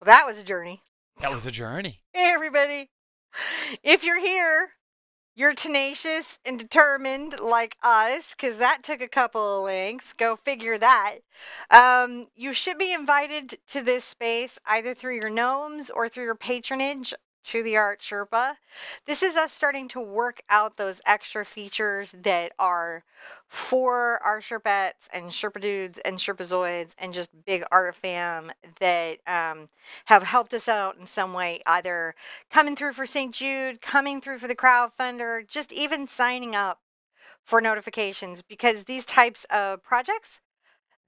Well, that was a journey. That was a journey. Hey, everybody. If you're here, you're tenacious and determined like us, because that took a couple of links. Go figure that. You should be invited to this space either through your gnomes or through your patronage to the Art Sherpa. This is us starting to work out those extra features that are for our Sherpettes and Sherpa dudes and Sherpazoids and just big art fam that have helped us out in some way, either coming through for St. Jude, coming through for the crowdfunder, just even signing up for notifications, because these types of projects,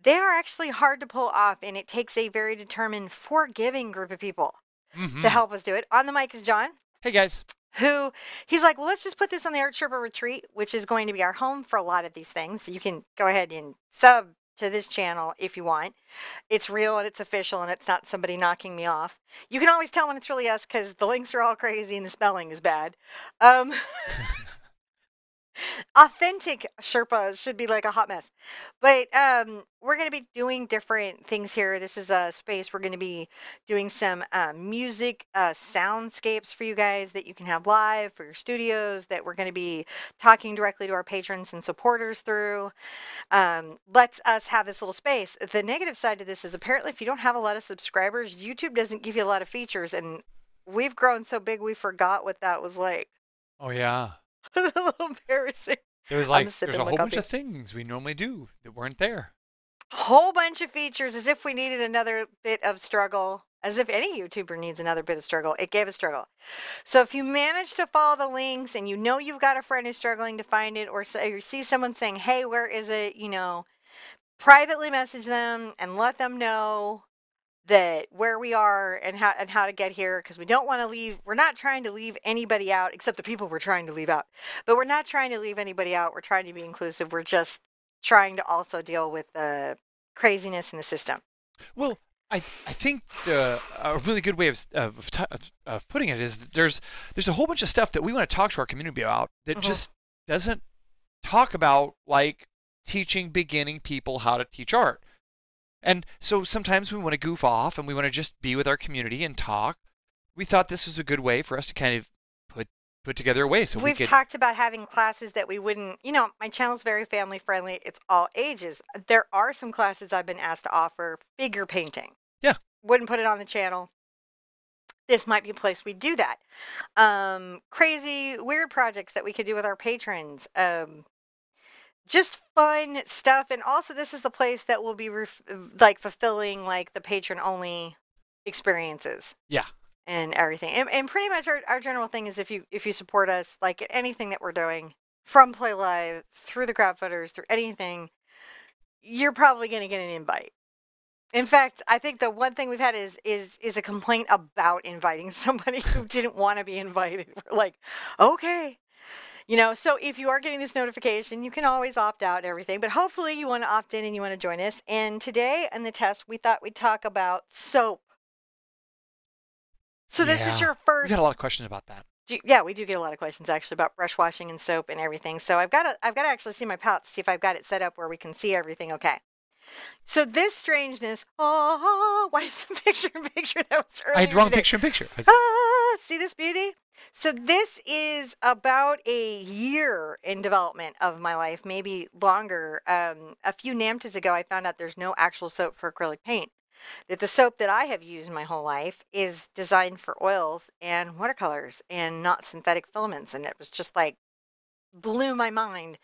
they are actually hard to pull off, and it takes a very determined, forgiving group of people to Mm-hmm. help us do it. On the mic is John, Hey, guys. who he's like, well, let's just put this on the Art Sherpa Retreat, which is going to be our home for a lot of these things. So you can go ahead and sub to this channel if you want. It's real and it's official and it's not somebody knocking me off. You can always tell when it's really us because the links are all crazy and the spelling is bad. Um, Authentic Sherpa should be like a hot mess. But we're going to be doing different things here. This is a space we're going to be doing some music soundscapes for you guys that you can have live for your studios, that we're going to be talking directly to our patrons and supporters through. Lets us have this little space. The negative side to this is apparently if you don't have a lot of subscribers, YouTube doesn't give you a lot of features. And we've grown so big we forgot what that was like. Oh, yeah. A little embarrassing. There's I'm there's sipping a my whole bunch coffee. of things we normally do that weren't there. Whole bunch of features, as if we needed another bit of struggle, as if any YouTuber needs another bit of struggle. It gave a struggle. So if you manage to follow the links and you know you've got a friend who's struggling to find it, or you see someone saying, hey, where is it? Privately message them and let them know that where we are and how to get here, because we don't want to leave. We're not trying to leave anybody out except the people we're trying to leave out, but we're not trying to leave anybody out. We're trying to be inclusive. We're just trying to also deal with the craziness in the system. Well, I think a really good way of putting it is that there's a whole bunch of stuff that we want to talk to our community about that just doesn't talk about, like teaching beginning people how to teach art. And so sometimes we want to goof off and we want to just be with our community and talk. We thought this was a good way for us to kind of put together a way so we We've could. talked about having classes that we wouldn't, my channel's very family friendly. It's all ages. There are some classes I've been asked to offer figure painting. Yeah. Wouldn't put it on the channel. This might be a place we do that. Crazy, weird projects that we could do with our patrons. Just fun stuff. And also, this is the place that will be fulfilling like the patron only experiences. Yeah. And everything. And pretty much our general thing is if you support us, like anything that we're doing, from Play Live through the crowdfunders, through anything, you're probably going to get an invite. In fact, I think the one thing we've had is a complaint about inviting somebody who didn't want to be invited. We're like, okay. So if you are getting this notification, you can always opt out and everything, but hopefully you want to opt in and you want to join us. And today in the test, we thought we'd talk about soap. So this is your We first. got a lot of questions about that. Yeah, we do get a lot of questions actually about brush washing and soap and everything. So I've got to actually see my palette to see if I've got it set up where we can see everything okay. So this strangeness, why is the picture in picture that was earlier I had the wrong today? picture in picture. See this beauty? So this is about a year in development of my life, maybe longer. A few NAMTs ago, I found out there's no actual soap for acrylic paint. That the soap that I have used my whole life is designed for oils and watercolors and not synthetic filaments. And it was just like blew my mind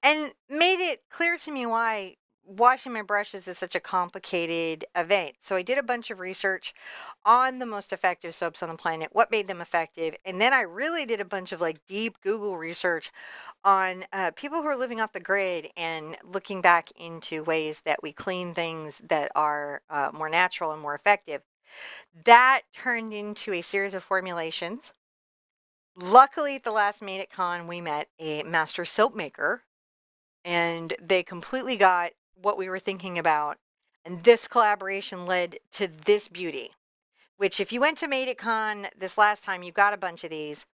and made it clear to me why washing my brushes is such a complicated event. So I did a bunch of research on the most effective soaps on the planet, what made them effective. And then I really did a bunch of like deep Google research on people who are living off the grid and looking back into ways that we clean things that are more natural and more effective. That turned into a series of formulations. Luckily, at the last Made It Con, we met a master soap maker, and they completely got what we were thinking about. And this collaboration led to this beauty, which if you went to Made It Con this last time, you got a bunch of these.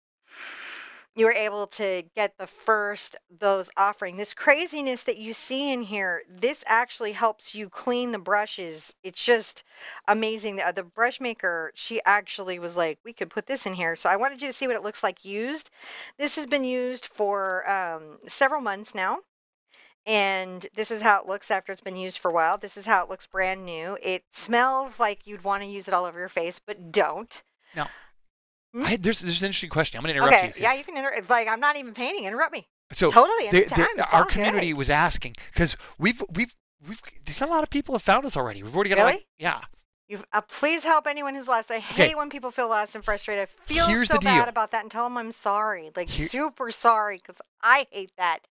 you were able to get those offering. This craziness that you see in here, this actually helps you clean the brushes. It's just amazing. The brush maker, she actually was like, we could put this in here. So I wanted you to see what it looks like used. This has been used for several months now. And this is how it looks after it's been used for a while. This is how it looks brand new. It smells like you'd want to use it all over your face, but don't. Now, there's an interesting question. I'm going to interrupt you. Okay, yeah, you can interrupt. Like, I'm not even painting. Interrupt me. So totally, anytime. Our community was asking, because we've got a lot of people have found us already. We've already got really? Yeah. Please help anyone who's lost. I hate when people feel lost and frustrated. I feel Here's so the deal. bad about that, and tell them I'm sorry. Like, super sorry, because I hate that.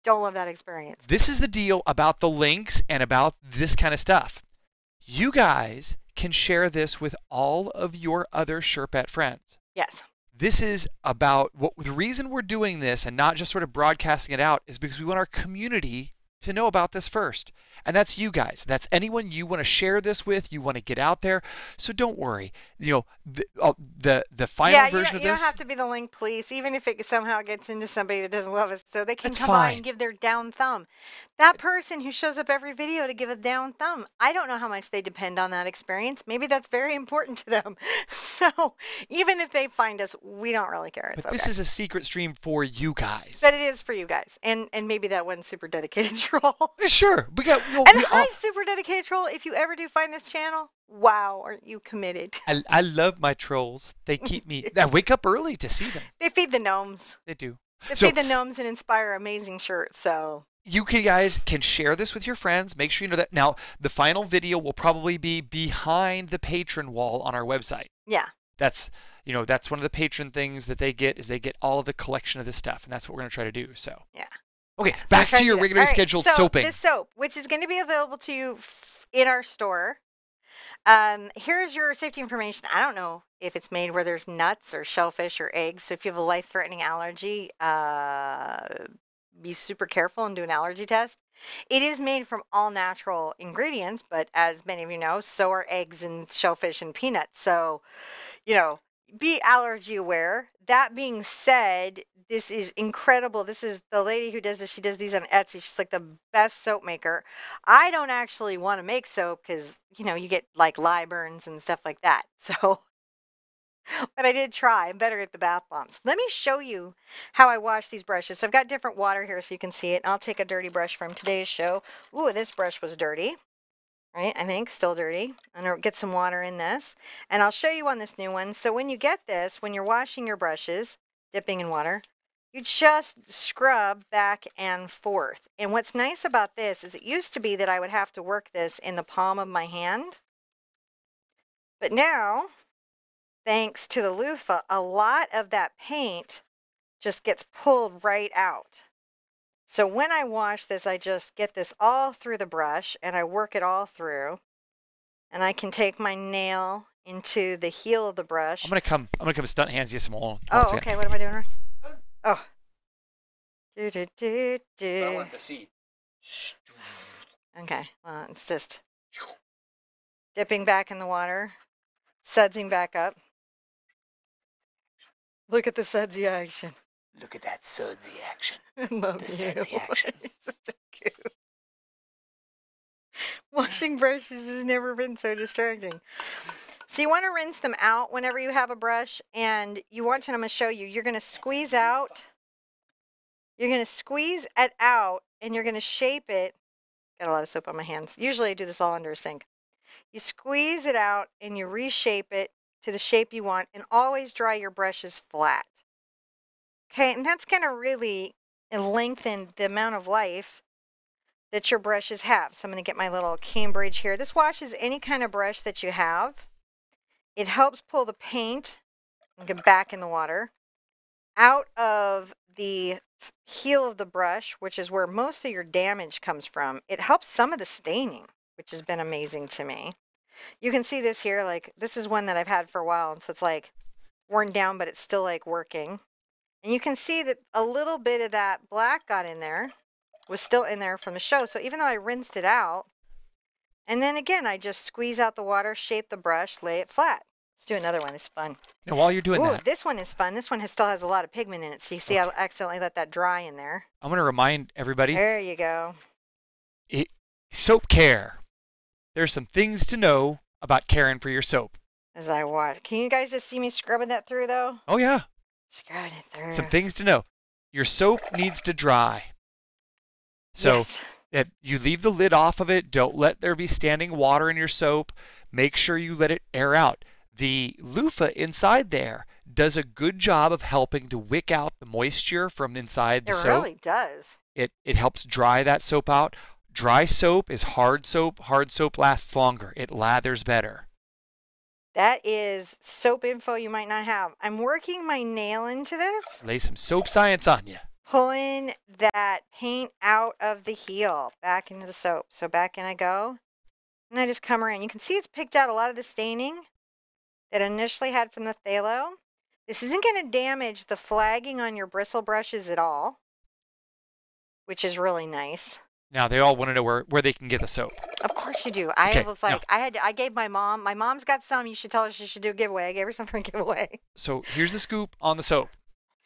Don't love that experience. This is the deal about the links and about this kind of stuff. You guys can share this with all of your other Sherpette friends. Yes. This is about the reason we're doing this and not just sort of broadcasting it out is because we want our community to know about this first. And that's you guys. That's anyone you want to share this with, you want to get out there. So don't worry. You know, the final version of this. You don't have to be the link police, even if it somehow gets into somebody that doesn't love us, so they can come by and give their down thumb. That person who shows up every video to give a down thumb, I don't know how much they depend on that experience. Maybe that's very important to them. So even if they find us, we don't really care. But this is a secret stream for you guys. But it is for you guys. And maybe that one super dedicated troll. Sure. Hi, super dedicated troll. If you ever do find this channel, wow, aren't you committed? I love my trolls. They keep me. I wake up early to see them. They feed the gnomes. They do. They feed the gnomes and inspire amazing shirts. So you guys can share this with your friends. Make sure you know that. Now, the final video will probably be behind the patron wall on our website. Yeah. That's one of the patron things that they get is they get all of the collection of this stuff, and that's what we're going to try to do. So yeah. Okay, back to your regularly scheduled soaping. This soap, which is going to be available to you in our store. Here's your safety information. I don't know if it's made where there's nuts or shellfish or eggs. So if you have a life-threatening allergy, be super careful and do an allergy test. It is made from all natural ingredients, but as many of you know, so are eggs and shellfish and peanuts. So, be allergy aware. That being said, this is incredible. This is the lady who does this. She does these on Etsy. She's like the best soap maker. I don't actually want to make soap because, you get like lye burns and stuff like that. So, but I did try. I'm better at the bath bombs. Let me show you how I wash these brushes. So I've got different water here so you can see it. I'll take a dirty brush from today's show. Ooh, this brush was dirty. Right, I think still dirty. I'm gonna get some water in this, and I'll show you on this new one. So when you get this, when you're washing your brushes, dipping in water, you just scrub back and forth. And what's nice about this is it used to be that I would have to work this in the palm of my hand, but now, thanks to the loofah, a lot of that paint just gets pulled right out. So when I wash this, I just get this all through the brush and I work it all through. And I can take my nail into the heel of the brush. I'm gonna come stunt hands you some more. Oh, okay. What am I doing wrong? Oh. I wanted to see. Okay. Well, it's just dipping back in the water, sudsing back up. Look at the sudsy action. Look at that sudsy action. I love the sudsy action. Such a cute. Washing brushes has never been so distracting. So you want to rinse them out whenever you have a brush, and you want to, I'm going to show you, you're going to squeeze out. You're going to squeeze it out, and you're going to shape it. Got a lot of soap on my hands. Usually I do this all under a sink. You squeeze it out, and you reshape it to the shape you want, and always dry your brushes flat. Okay, and that's going to really lengthen the amount of life that your brushes have. So I'm going to get my little Cambridge here. This washes any kind of brush that you have. It helps pull the paint, get back in the water, out of the heel of the brush, which is where most of your damage comes from. It helps some of the staining, which has been amazing to me. You can see this here, like this is one that I've had for a while, and so it's like worn down, but it's still like working. And you can see that a little bit of that black got in there, was still in there from the show. So even though I rinsed it out, and then again, I just squeeze out the water, shape the brush, lay it flat. Let's do another one. It's fun. Now, while you're doing Ooh, that, this one is fun. This one still has a lot of pigment in it. So you see, I accidentally let that dry in there. I'm going to remind everybody, There you go. soap care. There's some things to know about caring for your soap. As I watch. Can you guys just see me scrubbing that through, though? Oh, yeah. Scrubbing it through. Some things to know. Your soap needs to dry. So Yes. that you leave the lid off of it. Don't let there be standing water in your soap. Make sure you let it air out. The loofah inside there does a good job of helping to wick out the moisture from inside the It soap. really does. It helps dry that soap out. Dry soap is hard soap. Hard soap lasts longer. It lathers better. That is soap info you might not have. I'm working my nail into this, Lay some soap science on you. pulling that paint out of the heel back into the soap. So back in I go. And I just come around. You can see it's picked out a lot of the staining that I initially had from the phthalo. This isn't going to damage the flagging on your bristle brushes at all, which is really nice. Now they all want to know where they can get the soap. Of course you do. I Okay, was like, I gave my mom's got some. You should tell her she should do a giveaway. I gave her some for a giveaway. So here's the scoop on the soap.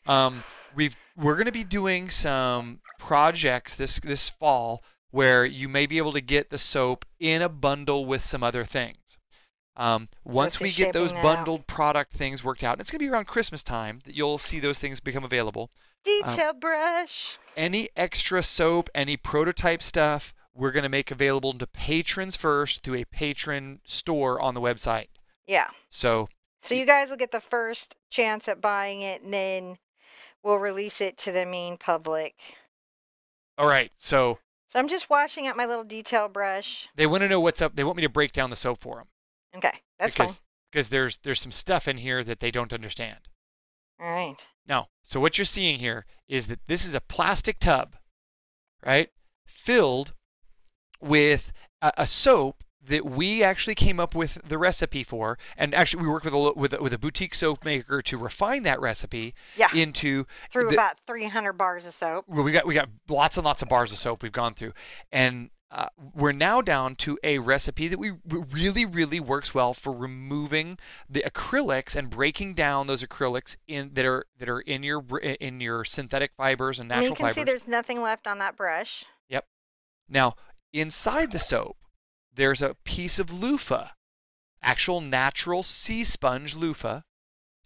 We're going to be doing some projects this fall where you may be able to get the soap in a bundle with some other things. Once we get those bundled product things worked out, it's going to be around Christmas time that you'll see those things become available. Detail brush. Any extra soap, any prototype stuff, we're going to make available to patrons first through a patron store on the website. Yeah. So you guys will get the first chance at buying it, and then we'll release it to the main public. all right, so I'm just washing out my little detail brush. they want to know what's up. They want me to break down the soap for them. Okay, that's fine. Because there's some stuff in here that they don't understand. All right. Now, so what you're seeing here is that this is a plastic tub, right, filled with a soap that we actually came up with the recipe for, and actually we worked with a boutique soap maker to refine that recipe into through about 300 bars of soap. We got lots and lots of bars of soap we've gone through, and we're now down to a recipe that we really works well for removing the acrylics and breaking down those acrylics that are in your synthetic fibers and natural fibers. You can see there's nothing left on that brush. Yep. Now, inside the soap, there's a piece of loofah, actual natural sea sponge loofah.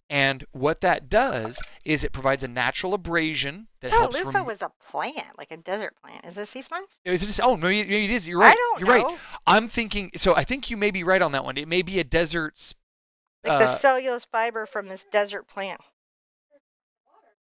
And what that does is it provides a natural abrasion that helps. Loofah was a plant, like a desert plant. Is it sea sponge? Is it just, oh, maybe it is. You're right. I don't know. You're right. I'm thinking, so I think you may be right on that one. It may be a desert. Like the cellulose fiber from this desert plant.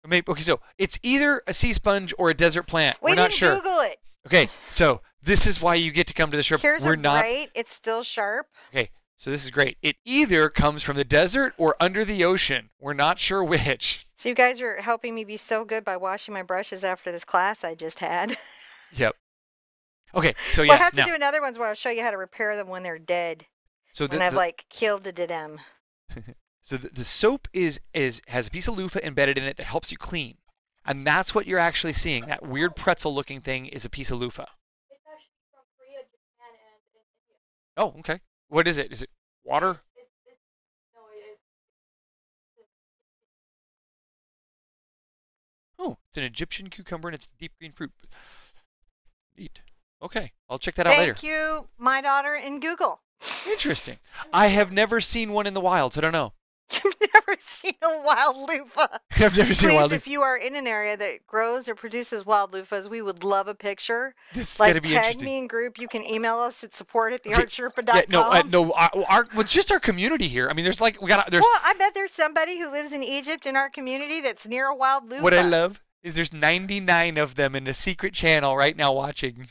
Okay, so it's either a sea sponge or a desert plant. We're not sure. Google it. Okay, so this is why you get to come to the show. Here's a bright. It's still sharp. Okay, so this is great. It either comes from the desert or under the ocean. We're not sure which. So you guys are helping me be so good by washing my brushes after this class I just had. Yep. Okay, so we'll yes. have to do another one where I'll show you how to repair them when they're dead. So when I've like killed the them. So the soap has a piece of loofah embedded in it that helps you clean. And that's what you're actually seeing. That weird pretzel looking thing is a piece of loofah. It's actually from Korea, Japan, and India. Oh, okay. What is it? Is it water? Oh, it's an Egyptian cucumber and it's deep green fruit. Neat. Okay, I'll check that out later. Thank you, my daughter in Google. Interesting. I have never seen one in the wild, so I don't know. You've never seen a wild loofah. I've never seen a wild loofah. If you are in an area that grows or produces wild loofahs, we would love a picture. That's gotta be tag interesting. me in group. You can email us at support@theartsherpa.com. Yeah, no. It's just our community here. I mean, there's. Well, I bet there's somebody who lives in Egypt in our community that's near a wild loofah. What I love is there's 99 of them in a secret channel right now watching.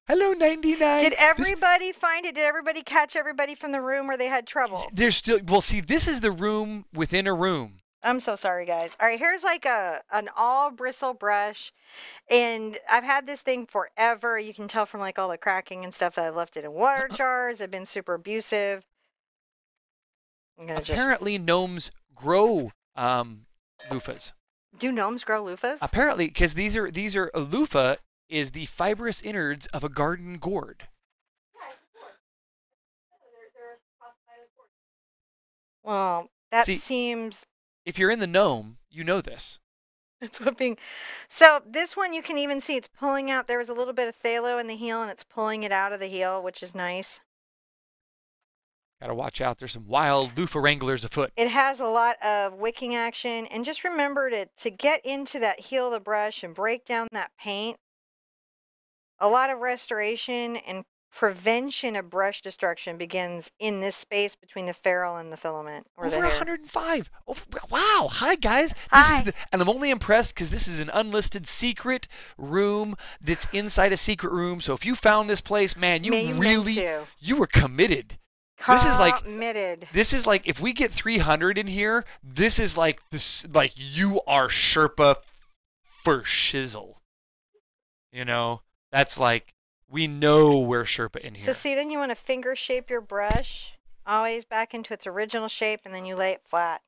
Hello, 99. Did everybody find it? Did everybody catch everybody from the room where they had trouble? There's still. Well, see, this is the room within a room. I'm so sorry, guys. All right, here's like an all bristle brush, and I've had this thing forever. You can tell from like all the cracking and stuff that I've left it in water jars. I've been super abusive. Apparently, gnomes grow loofahs. Do gnomes grow loofahs? Apparently, because these are a loofah is the fibrous innards of a garden gourd. Yeah, it's gourd. They're classified as gourd. Well, that See, seems if you're in the gnome, you know this. that's what being. So this one you can even see it's pulling out. There was a little bit of phthalo in the heel, and it's pulling it out of the heel, which is nice. Gotta watch out. There's some wild loofah wranglers afoot. It has a lot of wicking action, and just remember to get into that heel of the brush and break down that paint. A lot of restoration and prevention of brush destruction begins in this space between the ferrule and the filament or the Over hair. 105. Oh, wow. Hi, guys. This Hi. is and I'm only impressed because this is an unlisted secret room that's inside a secret room. So if you found this place, man, you Man, you meant really, to. you were committed. This is like Committed. This is like if we get 300 in here, this is like this like you are Sherpa for shizzle. You know, that's like we know we're Sherpa in here. So see, then you want to finger shape your brush, always back into its original shape, and then you lay it flat.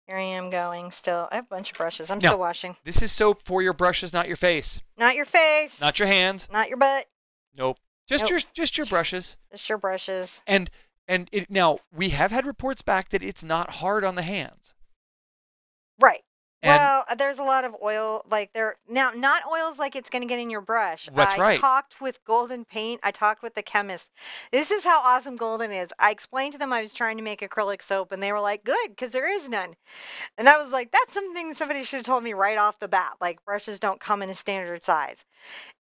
Here I am going still. I have a bunch of brushes. I'm No. still washing. This is soap for your brushes, not your face, Not your face. not your hands. Not your butt. Nope. Just Nope. your brushes. Just your brushes. And now we have had reports back that it's not hard on the hands. Right. And Well, there's a lot of oil, like there now. Not oils like it's going to get in your brush. That's right. I talked with Golden Paint. I talked with the chemist. This is how awesome Golden is. I explained to them I was trying to make acrylic soap, and they were like, "Good, because there is none." And I was like, "That's something somebody should have told me right off the bat. Like brushes don't come in a standard size."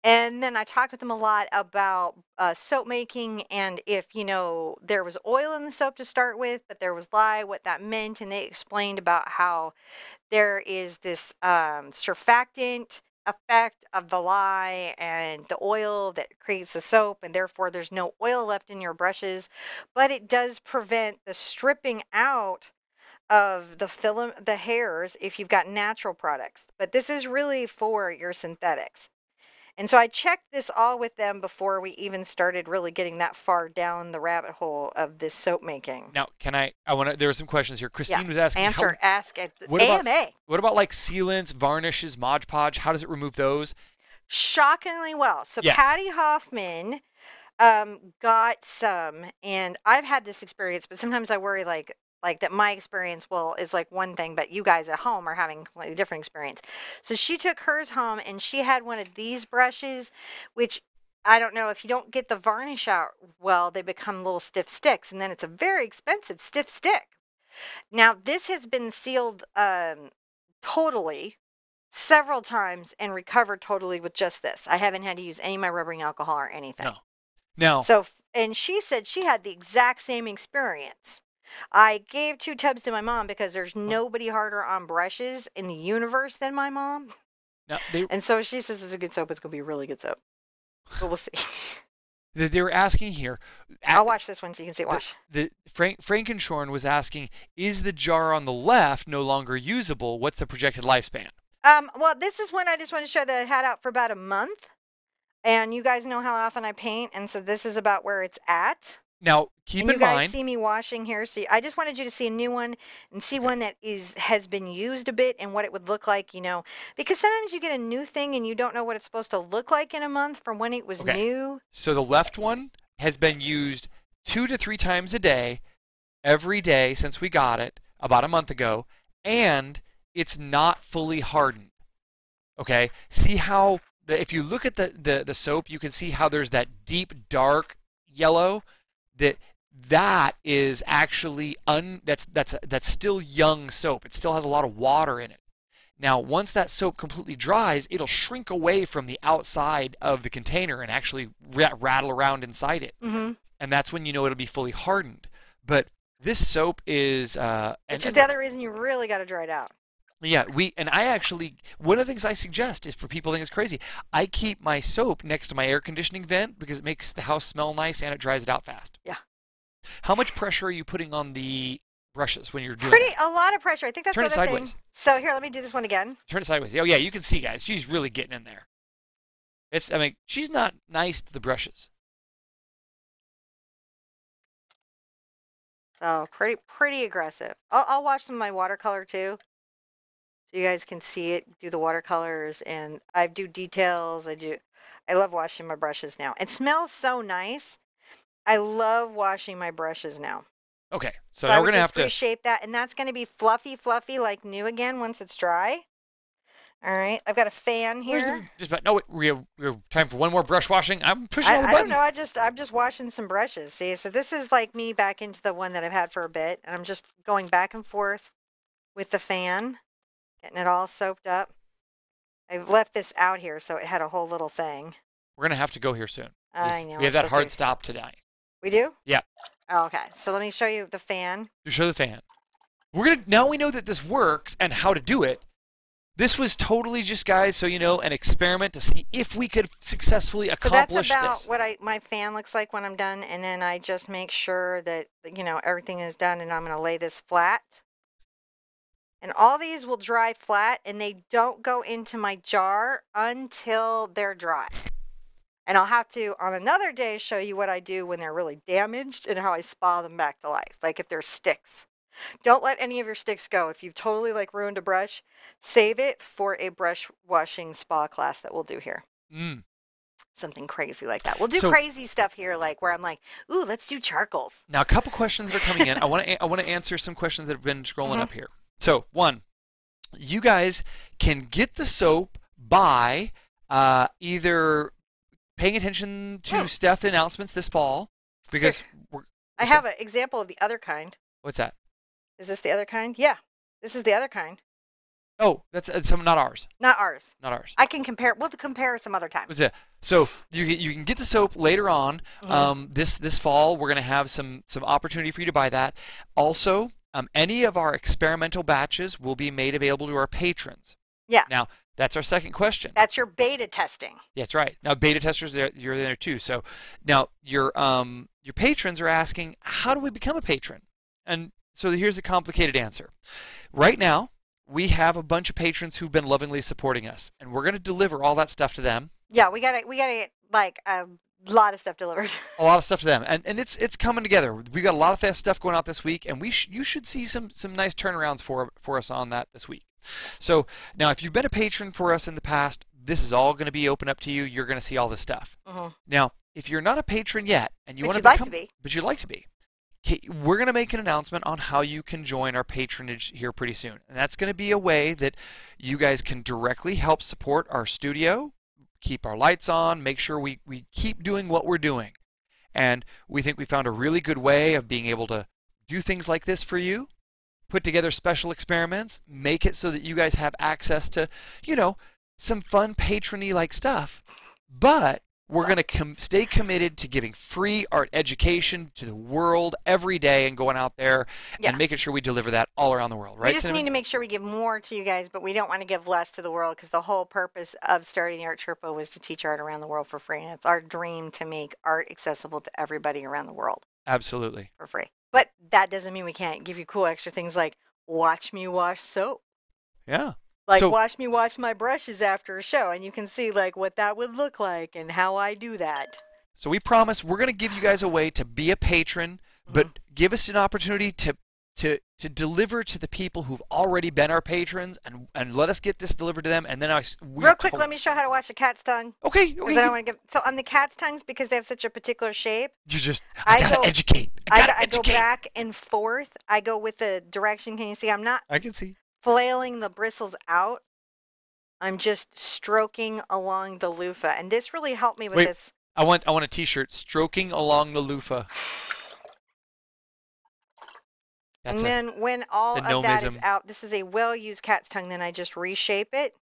And then I talked with them a lot about soap making, and if there was oil in the soap to start with, but there was lye, what that meant, and they explained about how there is this surfactant effect of the lye and the oil that creates the soap, and therefore there's no oil left in your brushes, but it does prevent the stripping out of the film, the hairs, if you've got natural products. But this is really for your synthetics. And so I checked this all with them before we even started really getting that far down the rabbit hole of this soap making. now, there were some questions here. Christine was asking Ask at what AMA. about like sealants, varnishes, Mod Podge? How does it remove those? Shockingly well. So Yes. Patty Hoffman got some, and I've had this experience, but sometimes I worry like that my experience is like one thing, but you guys at home are having a different experience. So she took hers home, and she had one of these brushes, which I don't know, if you don't get the varnish out well, they become little stiff sticks, and then it's a very expensive stiff stick. Now this has been sealed totally several times and recovered totally with just this. I haven't had to use any of my rubbering alcohol or anything. No. Now, So, and she said she had the exact same experience. I gave 2 tubs to my mom because there's nobody harder on brushes in the universe than my mom. they And so she says it's a good soap. It's going to be a really good soap. But we'll see. they were asking here. I'll watch this one so you can see it. Watch. Frankenshorn was asking, is the jar on the left no longer usable? What's the projected lifespan? Well, this is one I just want to show that I had out for about a month. And you guys know how often I paint. And so this is about where it's at. Now, keep And in you guys mind, see me washing here. So I just wanted you to see a new one and see one that has been used a bit and what it would look like, because sometimes you get a new thing and you don't know what it's supposed to look like in a month from when it was Okay. new. so the left one has been used 2 to 3 times a day, every day since we got it about a month ago, and it's not fully hardened. Okay, see how if you look at the soap, you can see how there's that deep dark yellow. That is actually that's still young soap. It still has a lot of water in it. Now, once that soap completely dries, it'll shrink away from the outside of the container and actually rattle around inside it. Mm-hmm. And that's when you know it'll be fully hardened. But this soap is Which is the other reason you really got to dry it out. yeah, one of the things I suggest is for people who think it's crazy, I keep my soap next to my air conditioning vent because it makes the house smell nice and it dries it out fast. Yeah. How much pressure are you putting on the brushes when you're doing it? A lot of pressure. I think that's Turn the it other sideways. thing. So here, let me do this one again. Turn it sideways. Oh yeah, you can see, guys. She's really getting in there. She's not nice to the brushes. So pretty aggressive. I'll watch some of my watercolor too, so you guys can see it. Do the watercolors, and I do details. I love washing my brushes now. It smells so nice. I love washing my brushes now. Okay, so I now we're would gonna have just to. reshape that, and that's gonna be fluffy, like new again once it's dry. All right, I've got a fan Where's here. the just about? No, wait, we have time for one more brush washing. I'm pushing all the I don't buttons. know. I'm just washing some brushes. See, so this is like me back into the one that I've had for a bit, and I'm just going back and forth with the fan, getting it all soaked up. I've left this out here, so it had a whole little thing. We're gonna have to go here soon. I know. We have that hard stop tonight. We do? Yeah. Oh, okay. So let me show you the fan. To show the fan. Now we know that this works and how to do it. This was totally just, guys, so you know, an experiment to see if we could successfully accomplish so that's about this. what my fan looks like when I'm done, and then I just make sure that everything is done, and I'm going to lay this flat. And all these will dry flat, and they don't go into my jar until they're dry. And I'll have to, on another day, show you what I do when they're really damaged and how I spa them back to life, like if they're sticks. Don't let any of your sticks go. If you've totally ruined a brush, save it for a brush washing spa class that we'll do here. Something crazy like that. We'll do crazy stuff here, like where I'm like, ooh, let's do charcoals. Now, a couple questions are coming in. I want to answer some questions that have been scrolling up here. So, one, you guys can get the soap by either paying attention to Steph announcements this fall, because I have an example of the other kind. What's that? Is this the other kind? Yeah, this is the other kind. Oh, that's not ours. Not ours. Not ours. I can compare. We'll compare some other time. So you can get the soap later on. This fall we're going to have some opportunity for you to buy that. Also, any of our experimental batches will be made available to our patrons. Yeah. Now, that's our second question. That's your beta testing. Yeah, that's right. Now, beta testers, you're there too. So now your patrons are asking, how do we become a patron? And so here's a complicated answer. Right now, we have a bunch of patrons who've been lovingly supporting us, and we're going to deliver all that stuff to them. Yeah, we gotta get a lot of stuff delivered. A lot of stuff to them, and it's coming together. We got a lot of fast stuff going out this week, and you should see some nice turnarounds for us on that this week. So now, if you've been a patron for us in the past, this is all going to be open up to you. You're going to see all this stuff. Now, if you're not a patron yet, and you want to become, but you'd like to be, we're going to make an announcement on how you can join our patronage here pretty soon. And that's going to be a way that you guys can directly help support our studio, keep our lights on, make sure we keep doing what we're doing. And we think we found a really good way of being able to do things like this for you, put together special experiments, make it so that you guys have access to, some fun patrony like stuff. But we're going to stay committed to giving free art education to the world every day and going out there and making sure we deliver that all around the world, right? We just need to make sure we give more to you guys, but we don't want to give less to the world, because the whole purpose of starting the Art Sherpa was to teach art around the world for free. And it's our dream to make art accessible to everybody around the world. Absolutely. For free. But that doesn't mean we can't give you cool extra things like watch me wash soap. Yeah. Watch me wash my brushes after a show, and you can see what that would look like and how I do that. So we promise we're going to give you guys a way to be a patron, but give us an opportunity to deliver to the people who've already been our patrons, and let us get this delivered to them. And then real quick, let me show how to wash a cat's tongue. Okay. I don't want to give. So on the cat's tongues, because they have such a particular shape, I gotta educate. I go back and forth. I go with the direction. Can you see? I can see. Flailing the bristles out. I'm just stroking along the loofah, and this really helped me with this. I want a T-shirt, stroking along the loofah. Then when all of that is out, this is a well-used cat's tongue. Then I just reshape it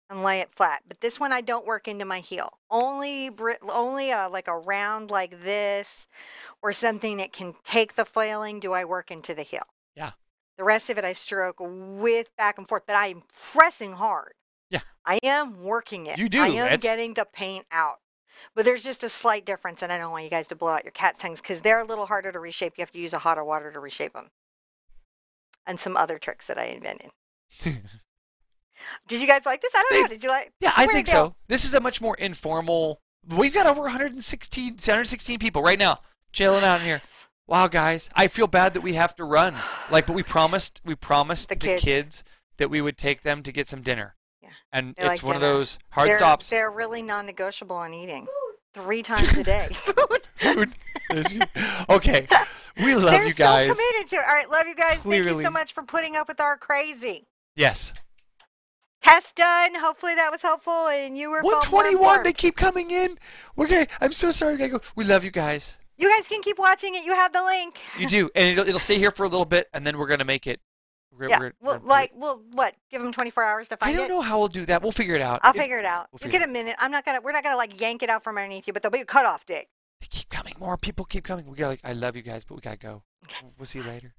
and lay it flat. But this one I don't work into my heel. Only like a round like this, or something that can take the flailing, do I work into the heel. Yeah. The rest of it I stroke with back and forth, but I am pressing hard. Yeah. I am working it. You do. I am getting the paint out. But there's just a slight difference, and I don't want you guys to blow out your cat's tongues, because they're a little harder to reshape. You have to use a hotter water to reshape them. And some other tricks that I invented. Did you guys like this? I don't know. Did you like? Yeah, I think so. This is a much more informal. We've got over 116 people right now chilling out in here. Wow, guys, I feel bad that we have to run. But we promised the kids that we would take them to get some dinner. Yeah. And it's one of those hard stops. They're really non-negotiable on eating. 3 times a day. Food. Okay. We love They're you guys. so committed to it. All right, love you guys. Thank you Clearly. so much for putting up with our crazy. Yes. Test done. Hopefully that was helpful, and you were 121. They keep coming in. I'm so sorry. We gotta go. We love you guys. You guys can keep watching it. You have the link. You do, and it'll stay here for a little bit, and then we're gonna make it. We'll what? Give them 24 hours to find it. I don't know how we'll do that. We'll figure it out. I'll figure it out. We'll You figure get a minute. We're not gonna like yank it out from underneath you, but there'll be a cutoff date. They keep coming. More people keep coming. I love you guys, but we gotta go. We'll see you later.